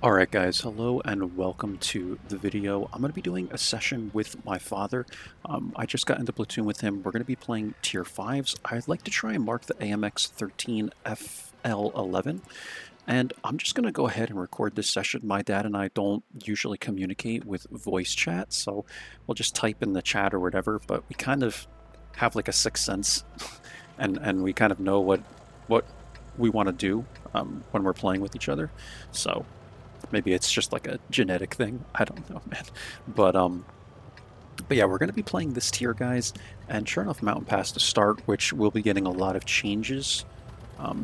Alright guys, hello and welcome to the video. I'm going to be doing a session with my father. I just got into Platoon with him. We're going to be playing tier 5s. I'd like to try and mark the AMX 13 FL11, and I'm just going to go ahead and record this session. My dad and I don't usually communicate with voice chat, so we'll just type in the chat or whatever, but we kind of have like a sixth sense and we kind of know what we want to do when we're playing with each other. So maybe it's just like a genetic thing. I don't know, man. But yeah, we're going to be playing this tier, guys. And sure enough, Mountain Pass to start, which will be getting a lot of changes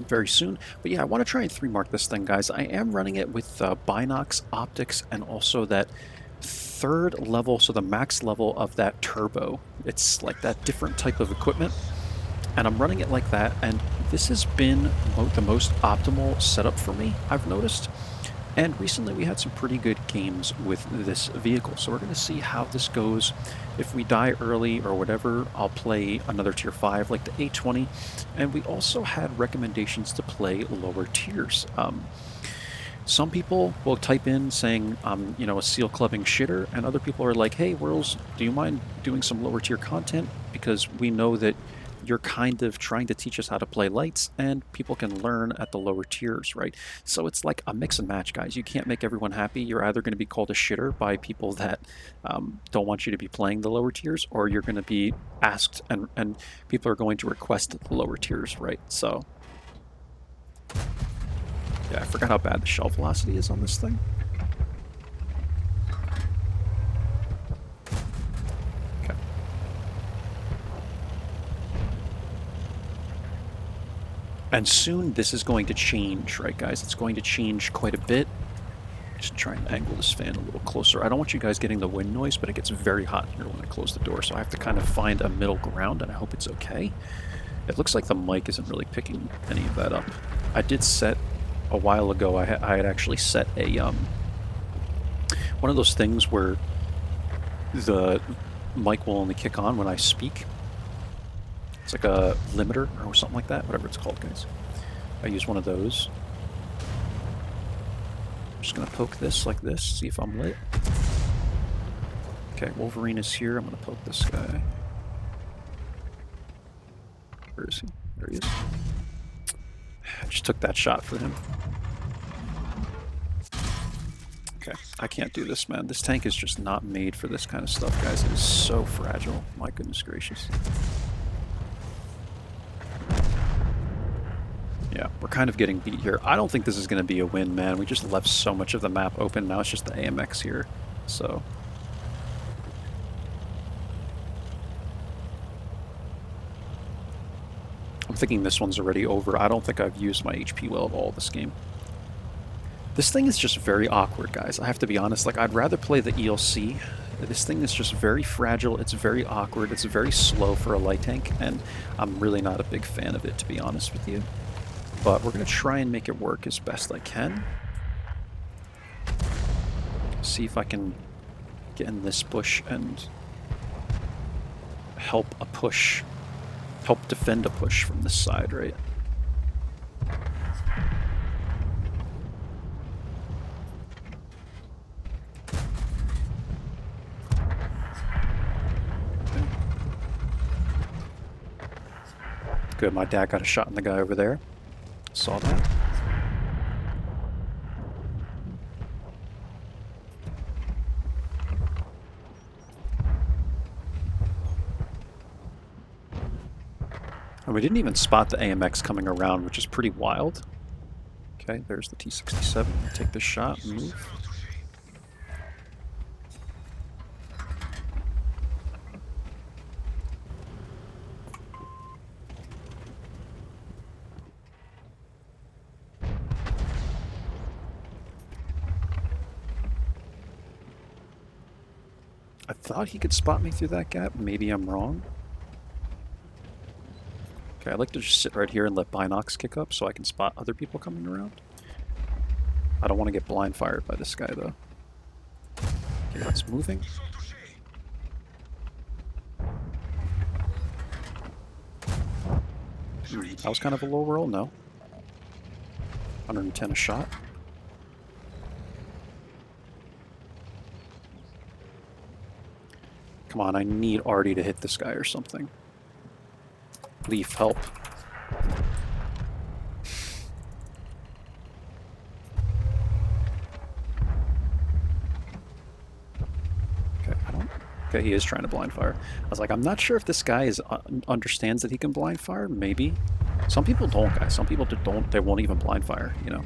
very soon. But yeah, I want to try and 3-mark this thing, guys. I am running it with Binox, Optics, and also that third level, so the max level of that turbo. It's like that different type of equipment. And I'm running it like that, and this has been the most optimal setup for me, I've noticed. And recently we had some pretty good games with this vehicle, so we're going to see how this goes. If we die early or whatever, I'll play another tier 5 like the A20, and we also had recommendations to play lower tiers. Some people will type in saying, you know, a seal clubbing shitter, and other people are like, hey, Whirls, do you mind doing some lower tier content? Because we know that you're kind of trying to teach us how to play lights, and people can learn at the lower tiers, right? So it's like a mix and match, guys. You can't make everyone happy. You're either going to be called a shitter by people that don't want you to be playing the lower tiers, or you're going to be asked, and people are going to request the lower tiers, right? So yeah, I forgot how bad the shell velocity is on this thing. Okay. And soon this is going to change, right, guys? It's going to change quite a bit. Just try and angle this fan a little closer. I don't want you guys getting the wind noise, but it gets very hot here when I close the door, so I have to kind of find a middle ground, and I hope it's okay. It looks like the mic isn't really picking any of that up. I did set a while ago, I had actually set a one of those things where the mic will only kick on when I speak. It's like a limiter or something like that, whatever it's called, guys. I use one of those. I'm just gonna poke this like this, see if I'm lit. Okay, Wolverine is here. I'm gonna poke this guy. Where is he? There he is. I just took that shot for him. Okay, I can't do this, man. This tank is just not made for this kind of stuff, guys. It is so fragile. My goodness gracious. Yeah, we're kind of getting beat here. I don't think this is going to be a win, man. We just left so much of the map open. Now it's just the AMX here, so... I'm thinking this one's already over. I don't think I've used my HP well at all this game. This thing is just very awkward, guys. I have to be honest. Like, I'd rather play the ELC. This thing is just very fragile. It's very awkward. It's very slow for a light tank, and I'm really not a big fan of it, to be honest with you. But we're going to try and make it work as best I can. See if I can get in this bush and help a push. Help defend a push from this side, right? Good, my dad got a shot on the guy over there. Saw that. And we didn't even spot the AMX coming around, which is pretty wild. Okay, there's the T-67. Take this shot and move. I thought he could spot me through that gap. Maybe I'm wrong. Okay, I like to just sit right here and let Binox kick up so I can spot other people coming around. I don't want to get blind fired by this guy, though. Okay, that's moving. That was kind of a low roll, no. 110 a shot. Come on, I need Artie to hit this guy or something. Leaf, help. Okay, okay, he is trying to blind fire. I was like, I'm not sure if this guy understands that he can blind fire. Maybe. Some people don't, guys. Some people don't. They won't even blind fire, you know.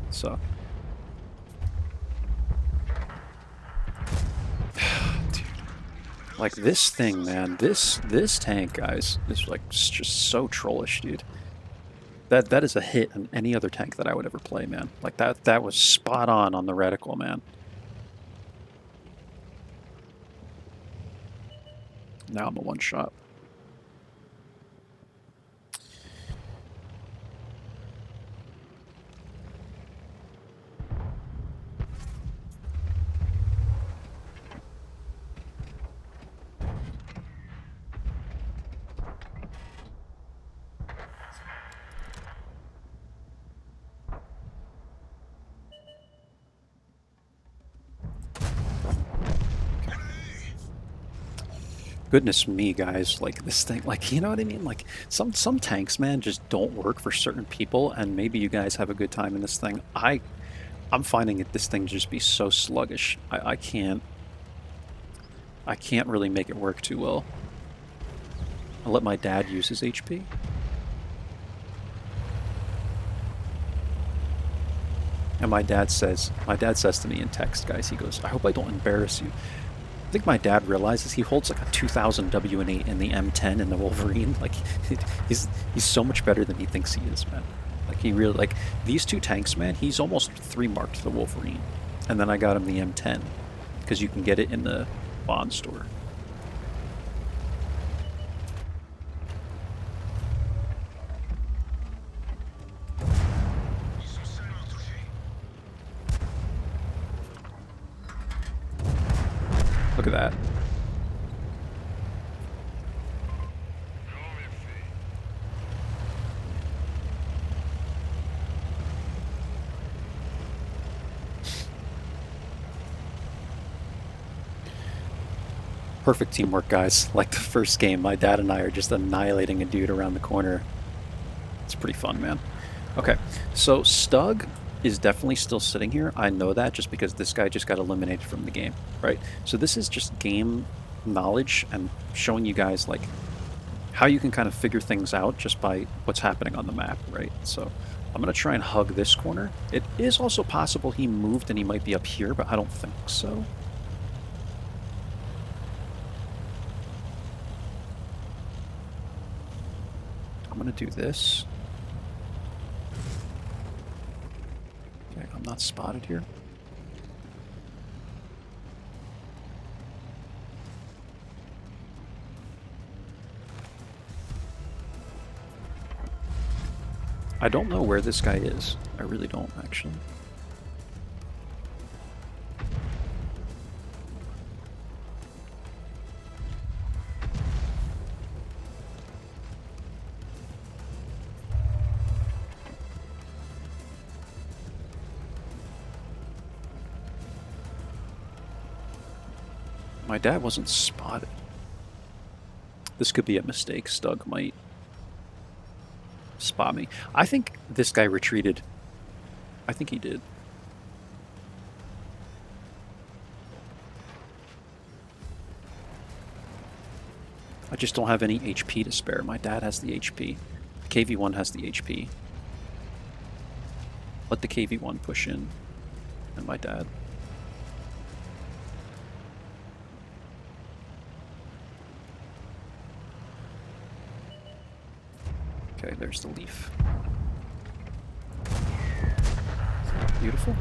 So. Dude. Like this thing, man. This tank, guys, is like just so trollish, dude. That is a hit on any other tank that I would ever play, man. Like that was spot on the reticle, man. Now I'm a one-shot. Goodness me, guys, like this thing, like, you know what I mean? Like some tanks, man, just don't work for certain people, and maybe you guys have a good time in this thing. I'm finding this thing just be so sluggish. I can't really make it work too well. I'll let my dad use his HP. And my dad says to me in text, guys, he goes, I hope I don't embarrass you. I think my dad realizes he holds like a 2000 WN8 in the M10 in the Wolverine. Like, he's so much better than he thinks he is, man. Like, he really, like, these two tanks, man, he's almost 3-marked the Wolverine. And then I got him the M10, because you can get it in the Bond store. Look at that. Perfect teamwork, guys. Like the first game, my dad and I are just annihilating a dude around the corner. It's pretty fun, man. Okay, so Stug is definitely still sitting here. I know that just because this guy just got eliminated from the game, right? So this is just game knowledge and showing you guys like how you can kind of figure things out just by what's happening on the map, right? So I'm gonna try and hug this corner. It is also possible he moved and he might be up here, but I don't think so. I'm gonna do this. Okay, I'm not spotted here. I don't know where this guy is. I really don't, actually. My dad wasn't spotted. This could be a mistake. Stug might spot me. I think this guy retreated. I think he did. I just don't have any HP to spare. My dad has the HP. The KV-1 has the HP. Let the KV-1 push in. And my dad. Okay, there's the leaf. Beautiful.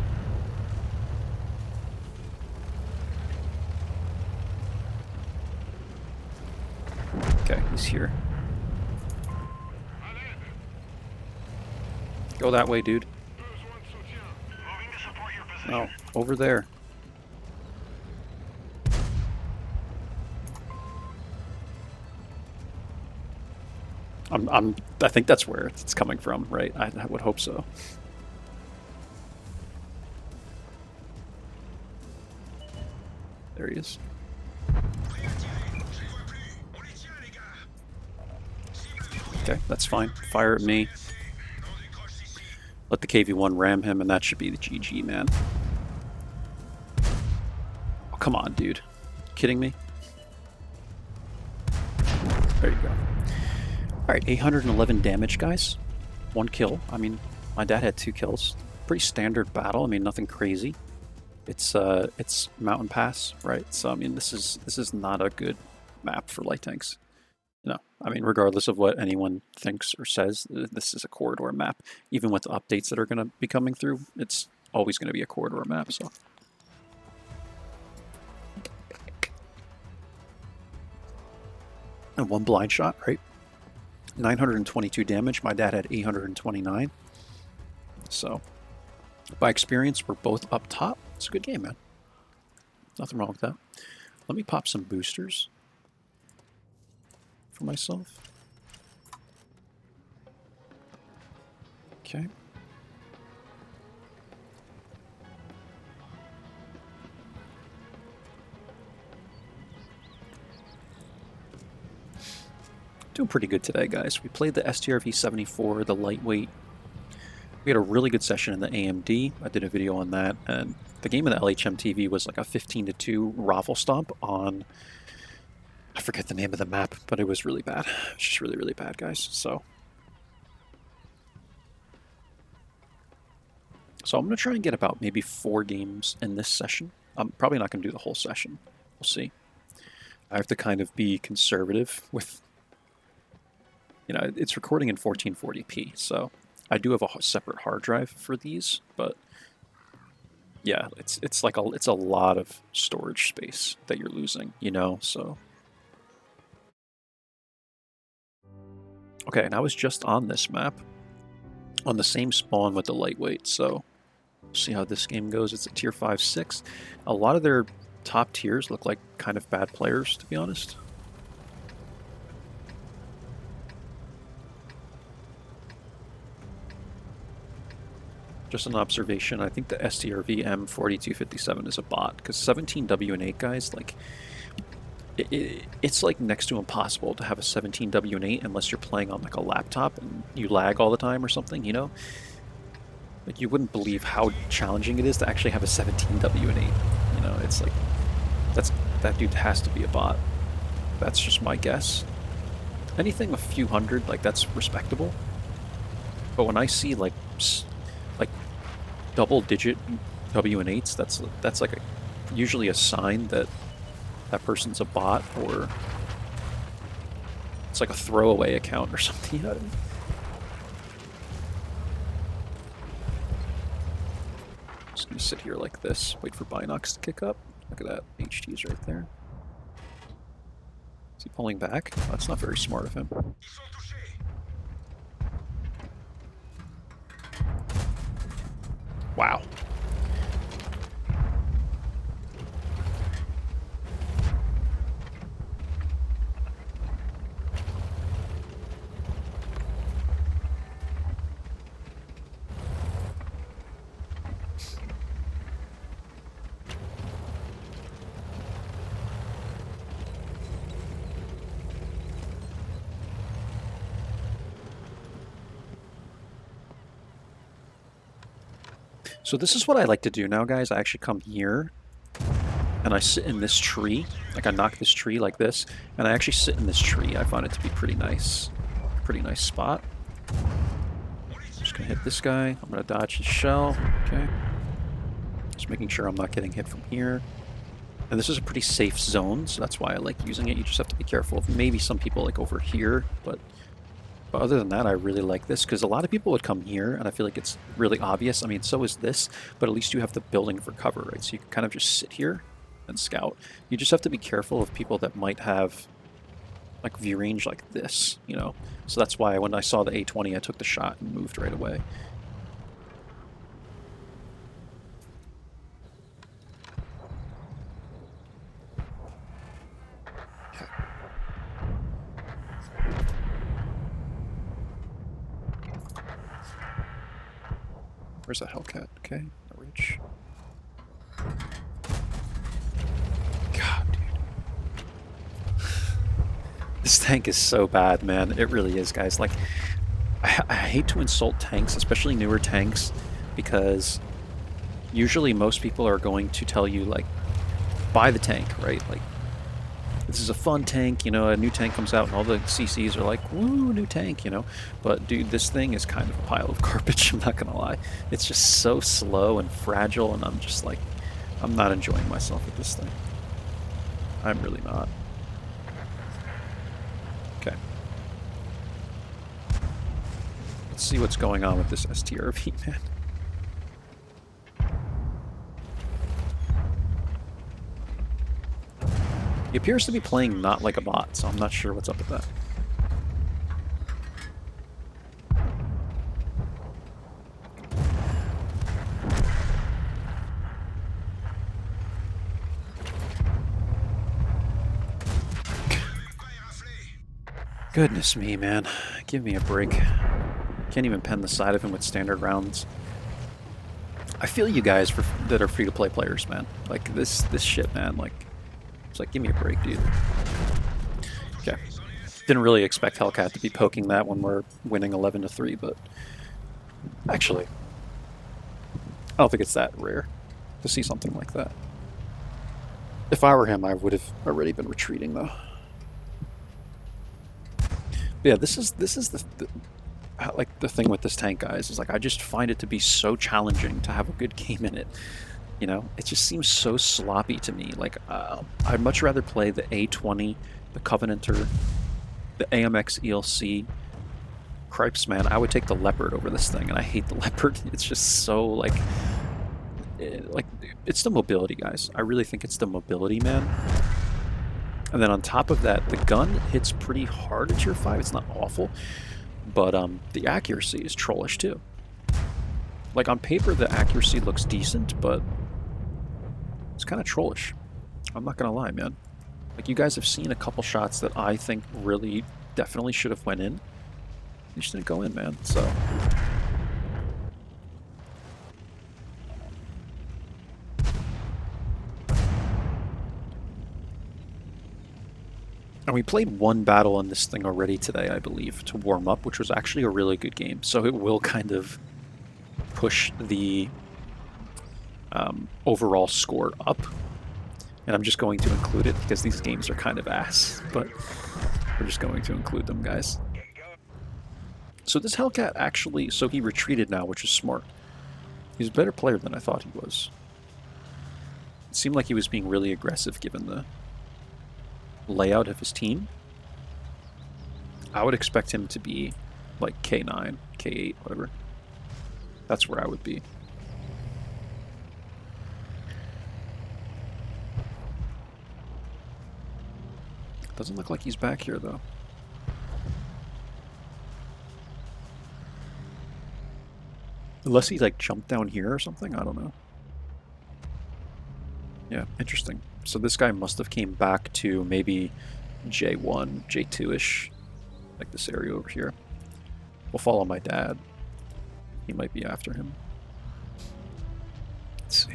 Okay, he's here. Go that way, dude. Oh, over there. I think that's where it's coming from, right? I would hope so. There he is. that's fine. Fire at me. Let the KV-1 ram him, and that should be the GG, man. Oh, come on, dude. Kidding me? There you go. Alright, 811 damage, guys. 1 kill. I mean, my dad had 2 kills. Pretty standard battle. I mean, nothing crazy. It's Mountain Pass, right? So I mean, this is not a good map for light tanks. No, I mean, regardless of what anyone thinks or says, this is a corridor map. Even with the updates that are going to be coming through, it's always going to be a corridor map. So. And 1 blind shot, right? 922 damage. My dad had 829. So, by experience, we're both up top. It's a good game, man. Nothing wrong with that. Let me pop some boosters for myself. Okay. Doing pretty good today, guys. We played the STRV-74, the lightweight. We had a really good session in the AMD. I did a video on that, and the game in the LHM TV was like a 15-2 raffle stomp on, I forget the name of the map, but it was really bad. It's just really, really bad, guys. So I'm going to try and get about maybe 4 games in this session. I'm probably not going to do the whole session. We'll see. I have to kind of be conservative with, you know, it's recording in 1440p, so I do have a separate hard drive for these, but yeah, it's a lot of storage space that you're losing, you know, so. Okay, and I was just on this map, on the same spawn with the lightweight, so see how this game goes. It's a tier 5-6. A lot of their top tiers look like kind of bad players, to be honest. Just an observation, I think the STRV M4257 is a bot, because 17W and 8 guys, like, it's like next to impossible to have a 17W and 8 unless you're playing on like a laptop and you lag all the time or something, you know? Like, you wouldn't believe how challenging it is to actually have a 17W and 8, you know? It's like, that dude has to be a bot. That's just my guess. Anything a few hundred, like, that's respectable. But when I see like double-digit W and 8s, that's like usually a sign that that person's a bot, or it's like a throwaway account or something. You know what I mean? Just gonna sit here like this, wait for Binox to kick up. Look at that, HT's right there. Is he pulling back? Oh, that's not very smart of him. Wow. So this is what I like to do now, guys. I actually come here and I sit in this tree. Like, I knock this tree like this, and I actually sit in this tree. I find it to be pretty nice. Pretty nice spot. Just gonna hit this guy. I'm gonna dodge his shell. Okay. Just making sure I'm not getting hit from here. And this is a pretty safe zone, so that's why I like using it. You just have to be careful of maybe some people like over here, but other than that, I really like this, because a lot of people would come here, and I feel like it's really obvious. I mean, so is this, but at least you have the building for cover, right? So you can kind of just sit here and scout. You just have to be careful of people that might have, like, view range like this, you know? So that's why when I saw the A20, I took the shot and moved right away. Where's that Hellcat? Okay, no reach. God, dude. This tank is so bad, man. It really is, guys. Like, I hate to insult tanks, especially newer tanks, because usually most people are going to tell you, like, buy the tank, right? Like, this is a fun tank, you know, a new tank comes out and all the CCs are like, woo, new tank, you know? But, dude, this thing is kind of a pile of garbage, I'm not gonna lie. It's just so slow and fragile, and I'm just like, I'm not enjoying myself with this thing. I'm really not. Okay. Let's see what's going on with this STRV, man. He appears to be playing not like a bot, so I'm not sure what's up with that. Goodness me, man. Give me a break. Can't even pen the side of him with standard rounds. I feel you guys that are free-to-play players, man. Like, this shit, man. Like, it's like, give me a break, dude. Okay. Didn't really expect Hellcat to be poking that when we're winning 11-3, but actually, I don't think it's that rare to see something like that. If I were him, I would have already been retreating, though. But yeah, this is the thing with this tank, guys, is like I just find it to be so challenging to have a good game in it. You know, it just seems so sloppy to me. Like, I'd much rather play the A20, the Covenanter, the AMX ELC. Cripes, man, I would take the Leopard over this thing, and I hate the Leopard. It's just so, like, it's the mobility, guys. I really think it's the mobility, man. And then on top of that, the gun hits pretty hard at tier 5. It's not awful, but the accuracy is trollish too. Like, on paper, the accuracy looks decent, but it's kind of trollish. I'm not gonna lie, man. Like, you guys have seen a couple shots that I think really definitely should have went in. They just didn't go in, man, so... And we played one battle on this thing already today, I believe, to warm up, which was actually a really good game. So it will kind of push the overall score up. And I'm just going to include it because these games are kind of ass. But we're just going to include them, guys. So this Hellcat actually, so he retreated now, which is smart. He's a better player than I thought he was. It seemed like he was being really aggressive given the layout of his team. I would expect him to be like K9, K8, whatever. That's where I would be. Doesn't look like he's back here though. Unless he like jumped down here or something, I don't know. Yeah, interesting. So this guy must have came back to maybe J1, J2-ish, like this area over here. We'll follow my dad. He might be after him. Let's see.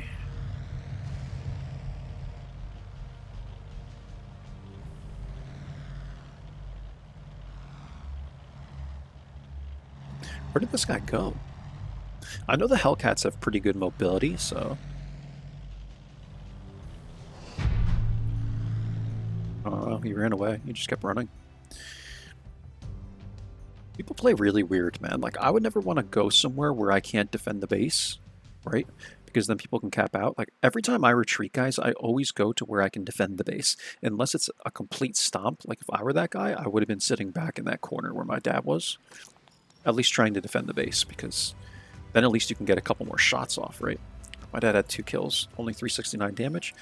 Where did this guy go? I know the Hellcats have pretty good mobility, so... Oh, he ran away. He just kept running. People play really weird, man. Like, I would never want to go somewhere where I can't defend the base, right? Because then people can cap out. Like, every time I retreat, guys, I always go to where I can defend the base. Unless it's a complete stomp. Like, if I were that guy, I would have been sitting back in that corner where my dad was. At least trying to defend the base, because then at least you can get a couple more shots off, right? My dad had 2 kills, only 369 damage.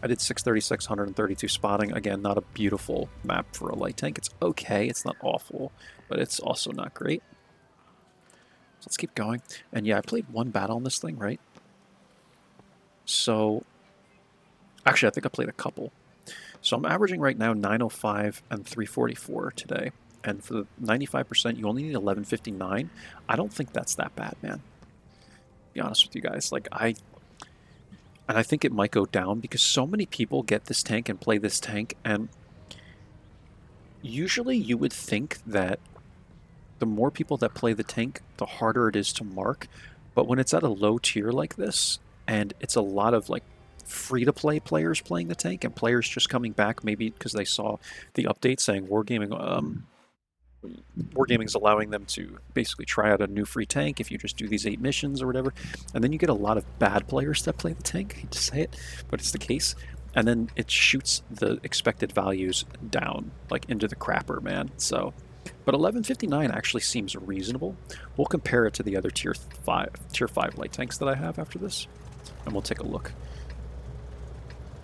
I did 636, 132 spotting. Again, not a beautiful map for a light tank. It's okay, it's not awful, but it's also not great. So let's keep going. And yeah, I played one battle on this thing, right? So, actually I think I played a couple. So I'm averaging right now 905 and 344 today. And for the 95%, you only need 1159. I don't think that's that bad, man. To be honest with you guys. Like, I think it might go down because so many people get this tank and play this tank, and Usually you would think that the more people that play the tank, the harder it is to mark. But when it's at a low tier like this, and it's a lot of like free-to-play players playing the tank, and players just coming back maybe because they saw the update saying Wargaming's allowing them to basically try out a new free tank if you just do these 8 missions or whatever. And then you get a lot of bad players that play the tank. I hate to say it, but it's the case. And then it shoots the expected values down, like into the crapper, man. So, but 1159 actually seems reasonable. We'll compare it to the other tier 5 light tanks that I have after this, and we'll take a look.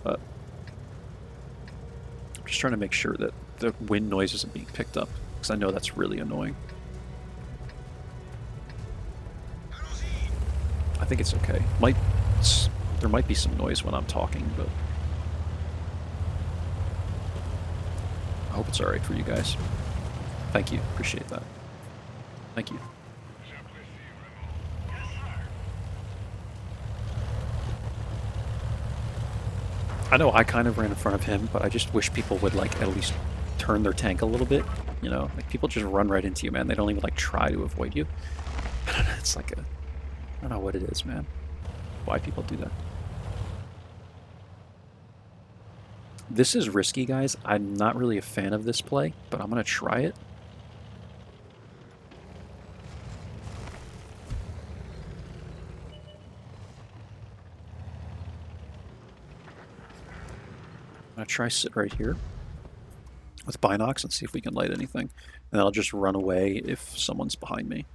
But I'm just trying to make sure that the wind noise isn't being picked up, because I know that's really annoying. I think it's okay. There might be some noise when I'm talking, but I hope it's alright for you guys. Thank you. Appreciate that. Thank you. I know I kind of ran in front of him, but I just wish people would like at least turn their tank a little bit. You know, like people just run right into you, man. They don't even like try to avoid you. I don't know, it's like I don't know what it is, man. Why people do that. This is risky, guys. I'm not really a fan of this play, but I'm gonna try it. I'm gonna try sit right here with binocs and see if we can light anything. And I'll just run away if someone's behind me.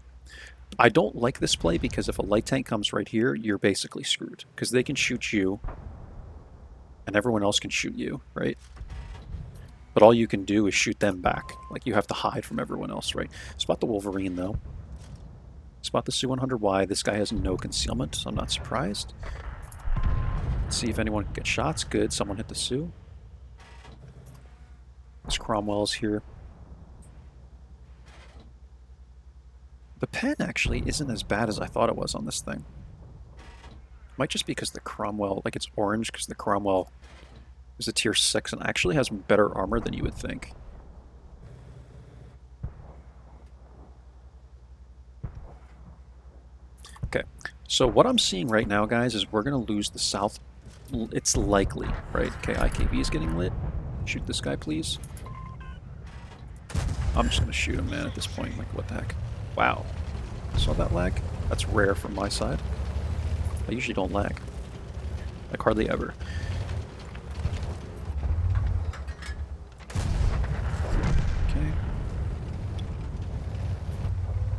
I don't like this play because if a light tank comes right here, you're basically screwed. Because they can shoot you, and everyone else can shoot you, right? But all you can do is shoot them back. Like, you have to hide from everyone else, right? Spot the Wolverine, though. Spot the Su-100Y. This guy has no concealment, so I'm not surprised. Let's see if anyone can get shots. Good, someone hit the Su. This Cromwell's here. The pen actually isn't as bad as I thought it was on this thing. Might just be because the Cromwell, like it's orange because the Cromwell is a tier 6 and actually has better armor than you would think. Okay, so what I'm seeing right now, guys, is we're going to lose the south. It's likely, right? Okay, IKV is getting lit. Shoot this guy, please. I'm just going to shoot him, man, at this point. Like, what the heck? Wow. Saw that lag? That's rare from my side. I usually don't lag. Like, hardly ever. Okay.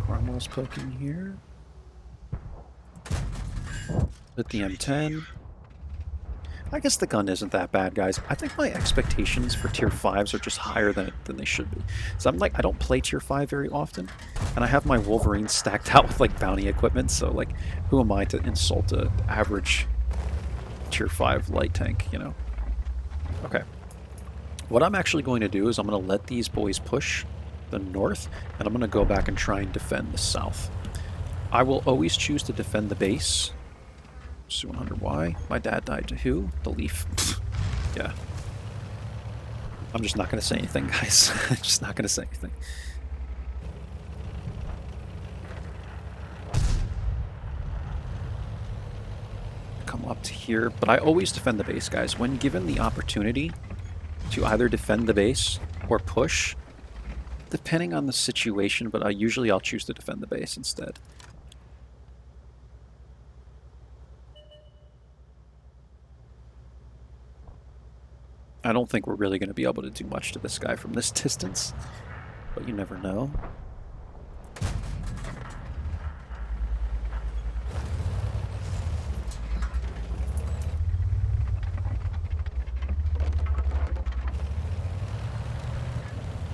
Cromwell's poking here. Hit the M10. I guess the gun isn't that bad, guys. I think my expectations for tier 5s are just higher than they should be. So I'm like, I don't play tier 5 very often, and I have my Wolverine stacked out with like bounty equipment, so like, who am I to insult an average tier 5 light tank, you know? Okay. What I'm actually going to do is I'm going to let these boys push the north, and I'm going to go back and try and defend the south. I will always choose to defend the base. Su-100Y. My dad died to who? The Leaf. Yeah. I'm just not going to say anything, guys. I'm just not going to say anything. Come up to here, but I always defend the base, guys. When given the opportunity to either defend the base or push, depending on the situation, but usually I'll choose to defend the base instead. I don't think we're really going to be able to do much to this guy from this distance, but you never know.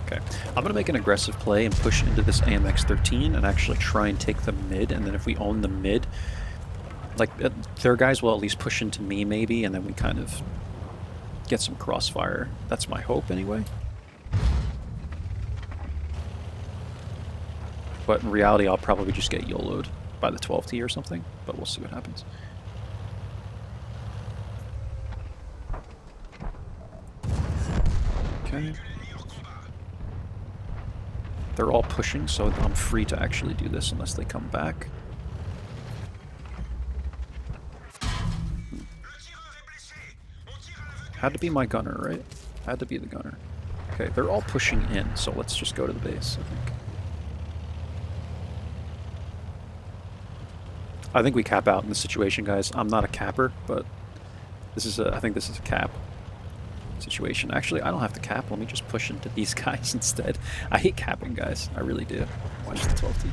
Okay, I'm going to make an aggressive play and push into this AMX-13 and actually try and take the mid, and then if we own the mid, like, their guys will at least push into me maybe, and then we kind of get some crossfire. That's my hope anyway. But in reality, I'll probably just get YOLO'd by the 12T or something, but we'll see what happens. Okay. They're all pushing, so I'm free to actually do this unless they come back. Had to be my gunner, right? Had to be the gunner. Okay, they're all pushing in, so let's just go to the base, I think. I think we cap out in this situation, guys. I'm not a capper, but this is I think this is a cap situation. Actually, I don't have to cap. Let me just push into these guys instead. I hate capping, guys. I really do. Watch the 12T.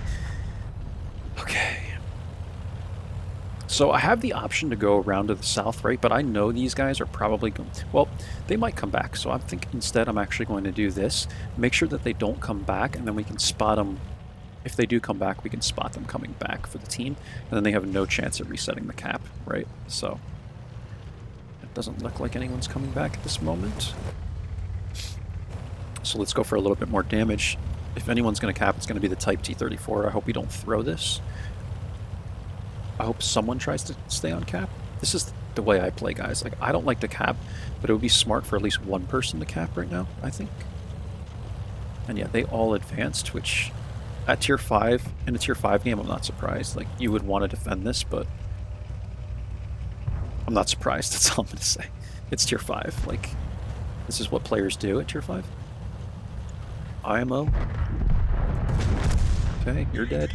Okay. So I have the option to go around to the south, right? But I know these guys are probably going... Well, they might come back. So I think instead I'm actually going to do this. Make sure that they don't come back, and then we can spot them. If they do come back, we can spot them coming back for the team. And then they have no chance at resetting the cap, right? So it doesn't look like anyone's coming back at this moment. So let's go for a little bit more damage. If anyone's going to cap, it's going to be the Type T-34. I hope we don't throw this. I hope someone tries to stay on cap. This is the way I play, guys. Like, I don't like to cap, but it would be smart for at least one person to cap right now, I think. And yeah, they all advanced, which at tier 5, in a tier 5 game, I'm not surprised. Like, you would want to defend this, but I'm not surprised. That's all I'm going to say. It's tier 5. Like, this is what players do at tier 5. IMO. Okay, you're dead.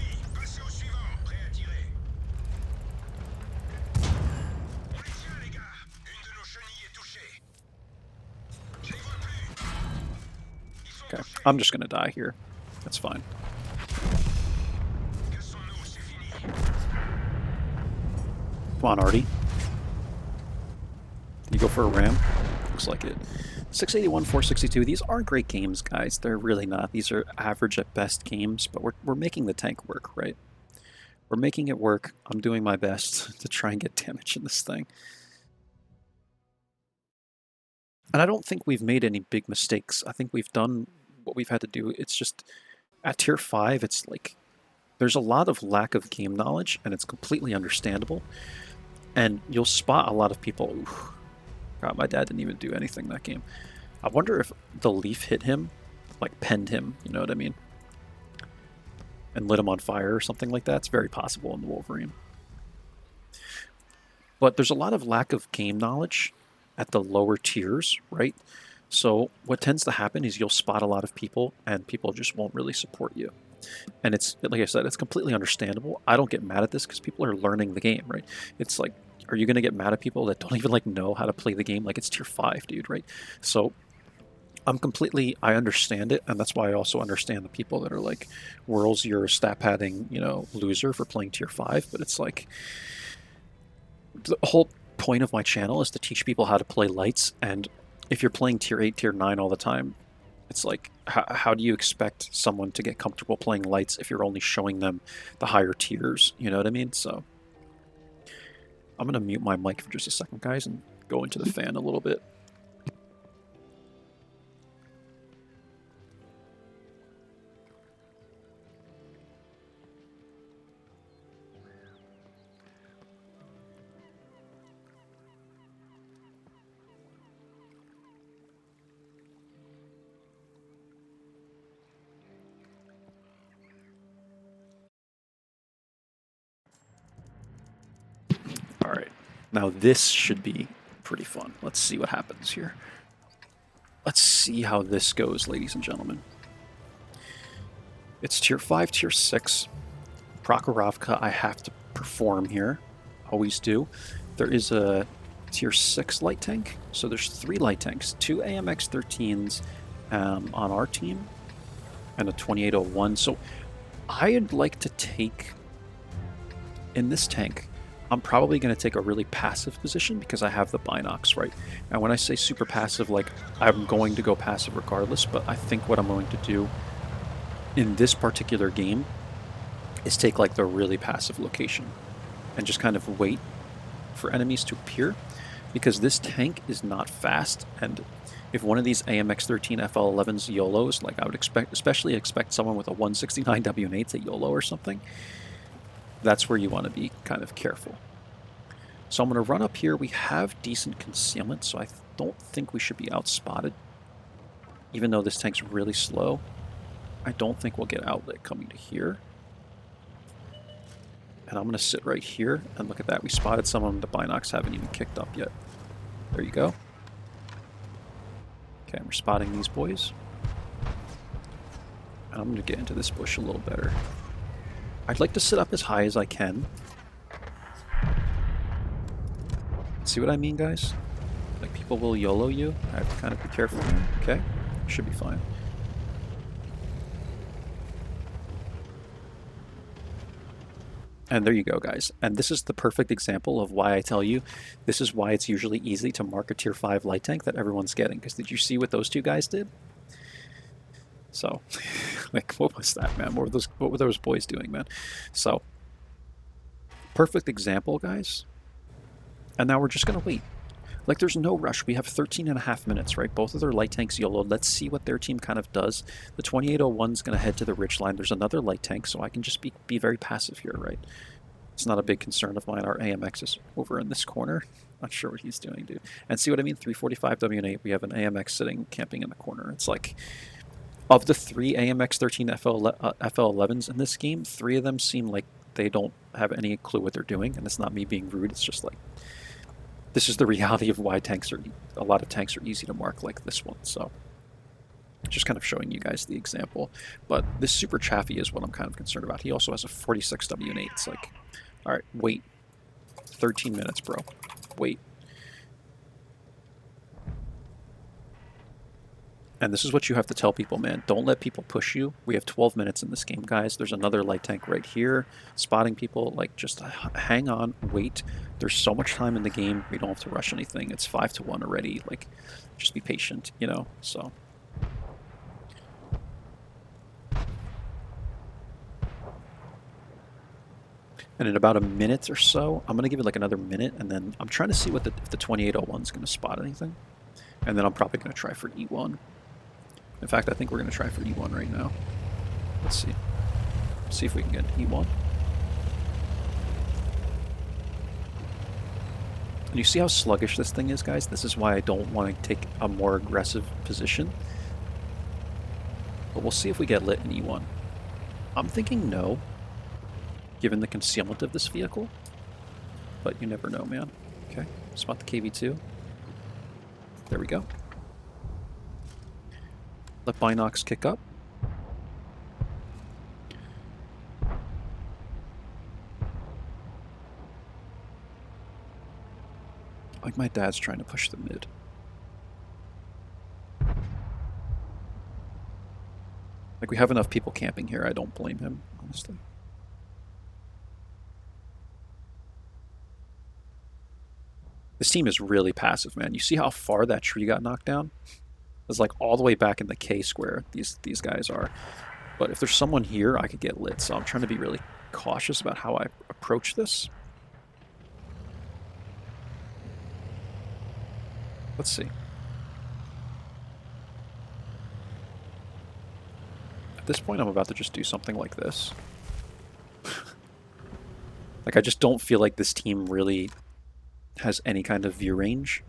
Okay, I'm just gonna die here. That's fine. Come on, Artie. Can you go for a ram? Looks like it. 681, 462. These aren't great games, guys. They're really not. These are average at best games, but we're making the tank work, right? We're making it work. I'm doing my best to try and get damage in this thing. And I don't think we've made any big mistakes. I think we've done what we've had to do. It's just, at tier 5, it's like, there's a lot of lack of game knowledge, and it's completely understandable. And you'll spot a lot of people, ooh, God, my dad didn't even do anything that game. I wonder if the leaf hit him, like penned him, you know what I mean? And lit him on fire or something like that. It's very possible in the Wolverine. But there's a lot of lack of game knowledge at the lower tiers, right? So what tends to happen is you'll spot a lot of people and people just won't really support you. And it's, like I said, it's completely understandable. I don't get mad at this because people are learning the game, right? It's like, are you going to get mad at people that don't even like know how to play the game? Like, it's tier 5, dude, right? So I understand it, and that's why I also understand the people that are like, Whirls, you're a stat padding, you know, loser for playing tier 5, but it's like, the whole point of my channel is to teach people how to play lights, and if you're playing tier 8, tier 9 all the time, it's like, how do you expect someone to get comfortable playing lights if you're only showing them the higher tiers, you know what I mean? So I'm going to mute my mic for just a second, guys, and go into the fan a little bit. All right, now this should be pretty fun. Let's see what happens here. Let's see how this goes, ladies and gentlemen. It's tier 5, tier 6. Prokhorovka, I have to perform here. Always do. There is a tier 6 light tank. So there's 3 light tanks. 2 AMX-13s on our team. And a 2801. So I'd like to take... In this tank, I'm probably going to take a really passive position because I have the binocs, right? And when I say super passive, like, I'm going to go passive regardless, but I think what I'm going to do in this particular game is take, like, the really passive location and just kind of wait for enemies to appear, because this tank is not fast, and if one of these AMX-13 FL11s YOLOs, like, I would especially expect someone with a 169 W8 to YOLO or something, that's where you want to be kind of careful. So I'm going to run up here. We have decent concealment, so I don't think we should be outspotted. Even though this tank's really slow, I don't think we'll get outlet coming to here. And I'm going to sit right here, and look at that. We spotted some of them the binocs haven't even kicked up yet. There you go. Okay, we're spotting these boys. And I'm going to get into this bush a little better. I'd like to sit up as high as I can. See what I mean, guys? Like, people will YOLO you. I have to kind of be careful here. Okay, should be fine. And there you go, guys. And this is the perfect example of why I tell you, this is why it's usually easy to mark a tier 5 light tank that everyone's getting. Because did you see what those two guys did? So, like, what was that, man? What were those boys doing, man? So, perfect example, guys. And now we're just going to wait. Like, there's no rush. We have 13.5 minutes, right? Both of their light tanks YOLO. Let's see what their team kind of does. The 2801 is going to head to the ridge line. There's another light tank, so I can just be very passive here, right? It's not a big concern of mine. Our AMX is over in this corner. Not sure what he's doing, dude. And see what I mean? 345 W8. We have an AMX sitting, camping in the corner. It's like, of the 3 AMX 13 FL11s in this game, 3 of them seem like they don't have any clue what they're doing. And it's not me being rude. It's just like, this is the reality of why a lot of tanks are easy to mark like this one. So just kind of showing you guys the example. But this super chaffy is what I'm kind of concerned about. He also has a 46 W8. It's like, all right, wait. 13 minutes, bro. Wait. And this is what you have to tell people, man. Don't let people push you. We have 12 minutes in this game, guys. There's another light tank right here. Spotting people, like, just hang on, wait. There's so much time in the game. We don't have to rush anything. It's 5-1 already. Like, just be patient, you know? So. And in about a minute or so, I'm going to give it like another minute, and then I'm trying to see what if the 2801 is going to spot anything. And then I'm probably going to try for E1. In fact, I think we're going to try for E1 right now. Let's see. See if we can get E1. And you see how sluggish this thing is, guys? This is why I don't want to take a more aggressive position. But we'll see if we get lit in E1. I'm thinking no, given the concealment of this vehicle. But you never know, man. Okay, spot the KV2. There we go. Let binocs kick up. Like my dad's trying to push the mid. Like we have enough people camping here, I don't blame him, honestly. This team is really passive, man. You see how far that tree got knocked down? It's like all the way back in the K square, these guys are. But if there's someone here, I could get lit, so I'm trying to be really cautious about how I approach this. Let's see. At this point, I'm about to just do something like this. Like, I just don't feel like this team really has any kind of view range.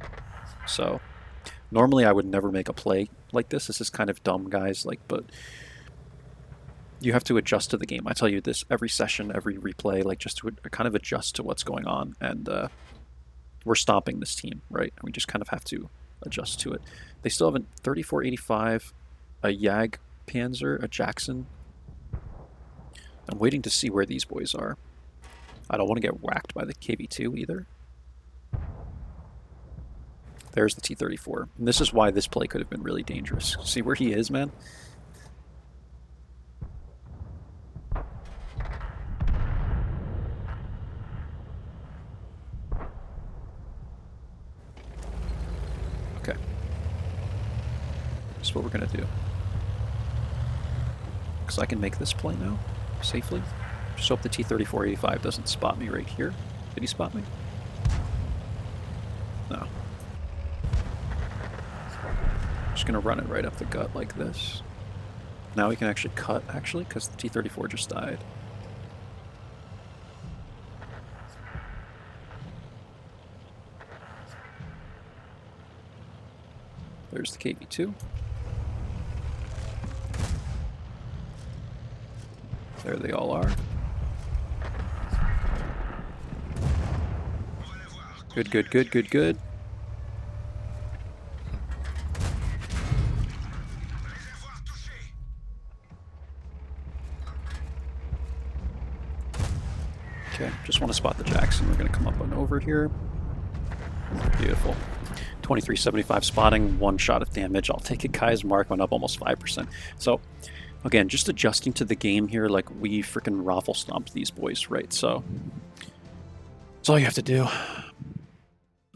So, normally I would never make a play like this. This is kind of dumb, guys. Like, but you have to adjust to the game. I tell you this every session, every replay, like just to kind of adjust to what's going on. And we're stomping this team, right? And we just kind of have to adjust to it. They still have a 3485, a Jag Panzer, a Jackson. I'm waiting to see where these boys are. I don't want to get whacked by the KV2 either. There's the T-34. And this is why this play could have been really dangerous. See where he is, man? Okay. That's what we're going to do. Because I can make this play now, safely. Just hope the T-3485 doesn't spot me right here. Did he spot me? No. Just gonna run it right up the gut like this. Now we can actually cut, actually, because the T-34 just died. There's the KV2. There they all are. Good, good, good, good, good. Okay, just want to spot the Jackson. We're going to come up and over here. Beautiful. 2375 spotting, 1 shot of damage. I'll take it, guys. Mark went up almost 5%. So, again, just adjusting to the game here, like we freaking raffle stomped these boys, right? So, that's all you have to do.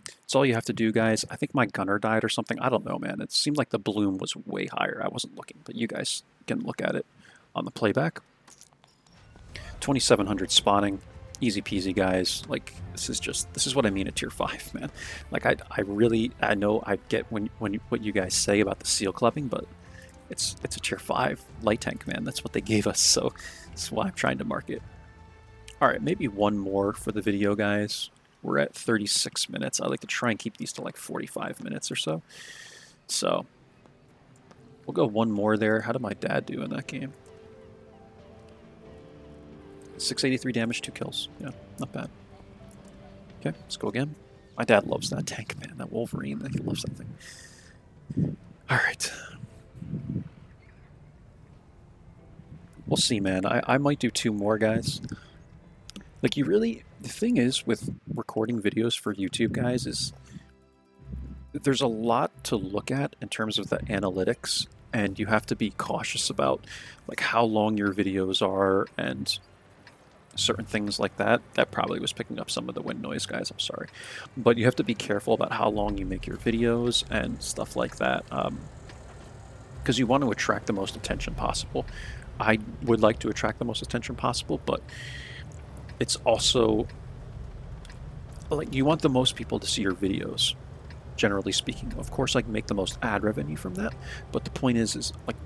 That's all you have to do, guys. I think my gunner died or something. I don't know, man. It seemed like the bloom was way higher. I wasn't looking, but you guys can look at it on the playback. 2700 spotting. Easy peasy, guys. Like, this is what I mean at tier 5, man. Like, I know I get when what you guys say about the seal clubbing, but it's a tier 5 light tank, man. That's what they gave us, so that's why I'm trying to market. All right, maybe one more for the video, guys. We're at 36 minutes. I like to try and keep these to like 45 minutes or so. So we'll go one more there. How did my dad do in that game? 683 damage, 2 kills. Yeah, not bad. Okay, let's go again. My dad loves that tank, man. That Wolverine, he loves that thing. All right. We'll see, man. I might do 2 more, guys. Like, the thing is with recording videos for YouTube, guys, is there's a lot to look at in terms of the analytics, and you have to be cautious about like how long your videos are and certain things like that. That probably was picking up some of the wind noise, guys. I'm sorry. But you have to be careful about how long you make your videos and stuff like that, because you want to attract the most attention possible. I would like to attract the most attention possible, but it's also like you want the most people to see your videos, generally speaking. Of course, I can make the most ad revenue from that, but the point is like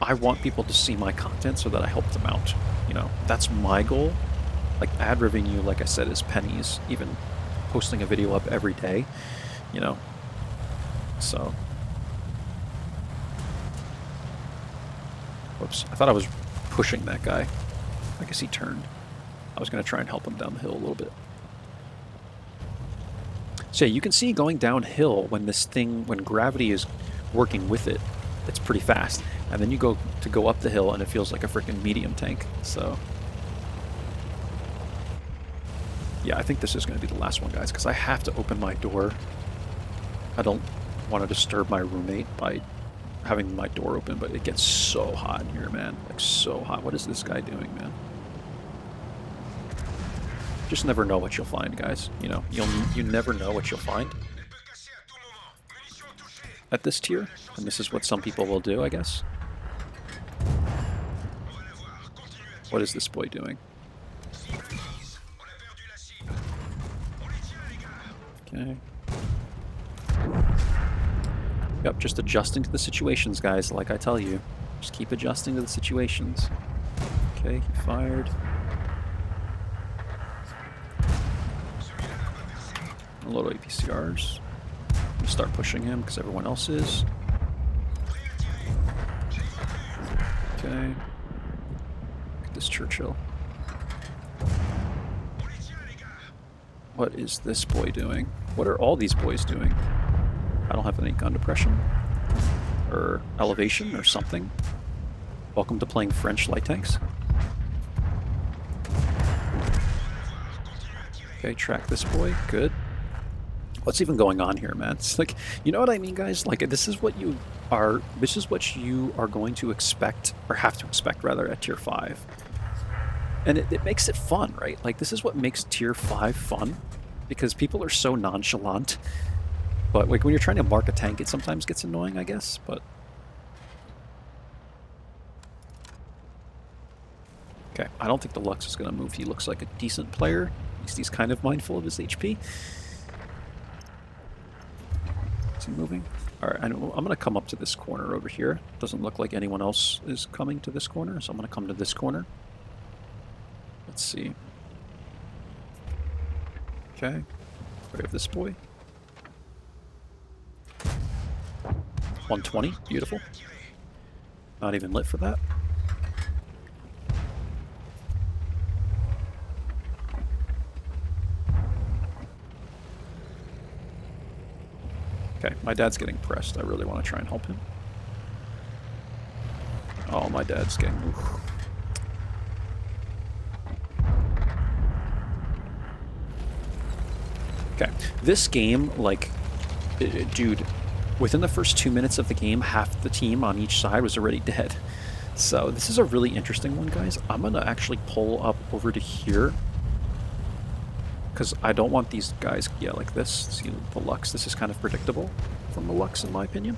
I want people to see my content so that I help them out. You know, that's my goal. Like, ad revenue, like I said, is pennies, even posting a video up every day, you know. So, whoops, I thought I was pushing that guy. I guess he turned. I was going to try and help him down the hill a little bit. So yeah, you can see going downhill when when gravity is working with it, it's pretty fast. And then you go up the hill and it feels like a freaking medium tank. So yeah, I think this is going to be the last one, guys, because I have to open my door. I don't want to disturb my roommate by having my door open, but it gets so hot in here, man. Like, so hot. What is this guy doing, man? Just never know what you'll find, guys. You know, you never know what you'll find at this tier, and this is what some people will do, I guess. What is this boy doing? Okay. Yep, just adjusting to the situations, guys, like I tell you. Just keep adjusting to the situations. Okay, he fired. A load of APCRs. Start pushing him because everyone else is. Okay. Look at this Churchill. What is this boy doing? What are all these boys doing? I don't have any gun depression or elevation or something. Welcome to playing French light tanks. Okay, track this boy. Good. What's even going on here, man? It's like, you know what I mean, guys? Like, this is what you are going to expect, or have to expect rather, at tier 5. And it makes it fun, right? Like, this is what makes tier 5 fun, because people are so nonchalant. But like when you're trying to mark a tank, it sometimes gets annoying, I guess, but okay, I don't think the Lux is going to move. He looks like a decent player. At least he's kind of mindful of his HP. Is he moving? All right, I'm going to come up to this corner over here. Doesn't look like anyone else is coming to this corner, so I'm going to come to this corner. Let's see. Okay, we have this boy. 120, beautiful. Not even lit for that. Okay, my dad's getting pressed. I really want to try and help him. Oh, my dad's getting... Oof. Okay, this game, like, dude, within the first 2 minutes of the game, half the team on each side was already dead. So this is a really interesting one, guys. I'm going to actually pull up over to here, because I don't want these guys, yeah, like this. See the Lux, this is kind of predictable from the Lux, in my opinion.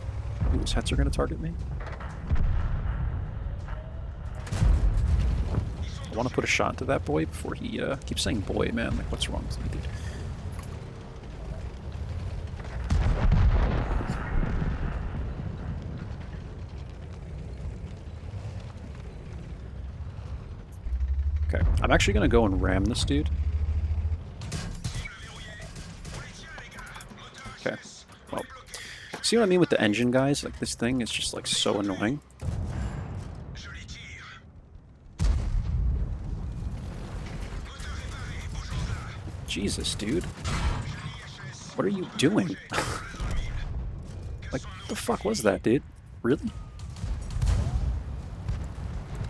Ooh, his hets are going to target me. I want to put a shot into that boy before he keeps saying boy, man. Like, what's wrong with me, dude? Okay, I'm actually going to go and ram this dude. Okay, well, see what I mean with the engine, guys? Like, this thing is just, like, so annoying. Jesus, dude. What are you doing? Like, what the fuck was that, dude? Really?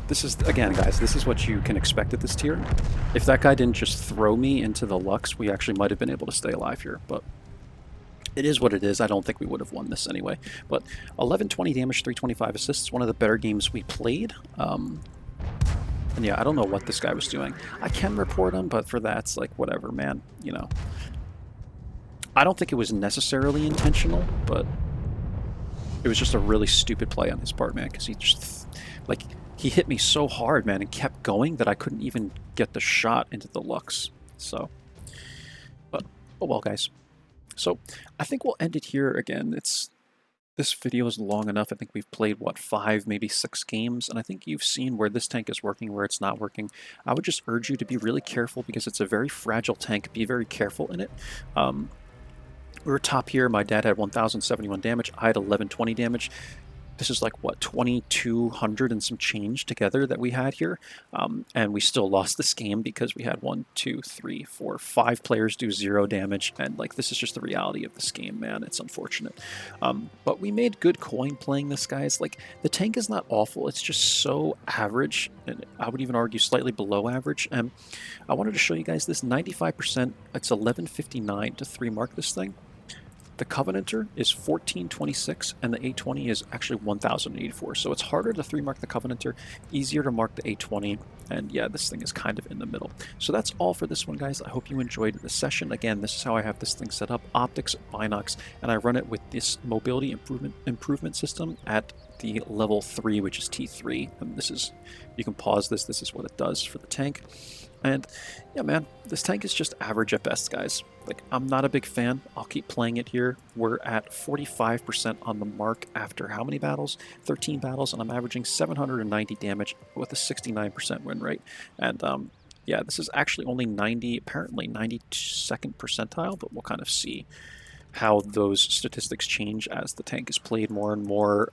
This is, again, guys, this is what you can expect at this tier. If that guy didn't just throw me into the Lux, we actually might have been able to stay alive here, but it is what it is. I don't think we would have won this anyway. But 1120 damage, 325 assists, one of the better games we played. And yeah, I don't know what this guy was doing. I can report him, but for that, it's like, whatever, man. You know. I don't think it was necessarily intentional, but it was just a really stupid play on his part, man, because he just, like, he hit me so hard, man, and kept going that I couldn't even get the shot into the Lux. So, but, oh well, guys. So, I think we'll end it here again. This video is long enough. I think we've played, what, 5, maybe 6 games, and I think you've seen where this tank is working, where it's not working. I would just urge you to be really careful because it's a very fragile tank. Be very careful in it. We were top here. My dad had 1,071 damage. I had 1,120 damage. This is like, what, 2,200 and some change together that we had here. And we still lost this game because we had 1, 2, 3, 4, 5 players do 0 damage. And, like, this is just the reality of this game, man. It's unfortunate. But we made good coin playing this, guys. Like, the tank is not awful. It's just so average. And I would even argue slightly below average. And I wanted to show you guys this 95%. It's 1159 to 3 mark this thing. The Covenanter is 1426, and the 820 is actually 1084. So it's harder to 3-mark the Covenanter, easier to mark the 820, and yeah, this thing is kind of in the middle. So that's all for this one, guys. I hope you enjoyed the session. Again, this is how I have this thing set up: optics, binocs, and I run it with this mobility improvement system at the level 3, which is T3. And this is, you can pause this. This is what it does for the tank. And yeah, man, this tank is just average at best, guys. Like, I'm not a big fan. I'll keep playing it here. We're at 45% on the mark after how many battles? 13 battles, and I'm averaging 790 damage with a 69% win rate. And yeah, this is actually only apparently 92nd percentile, but we'll kind of see how those statistics change as the tank is played more and more.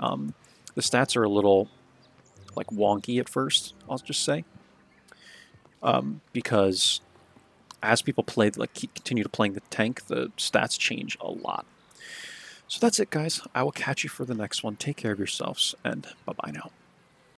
The stats are a little, like, wonky at first, I'll just say. Because as people play, like, continue to playing the tank, the stats change a lot. So that's it, guys. I will catch you for the next one. Take care of yourselves, and bye-bye now.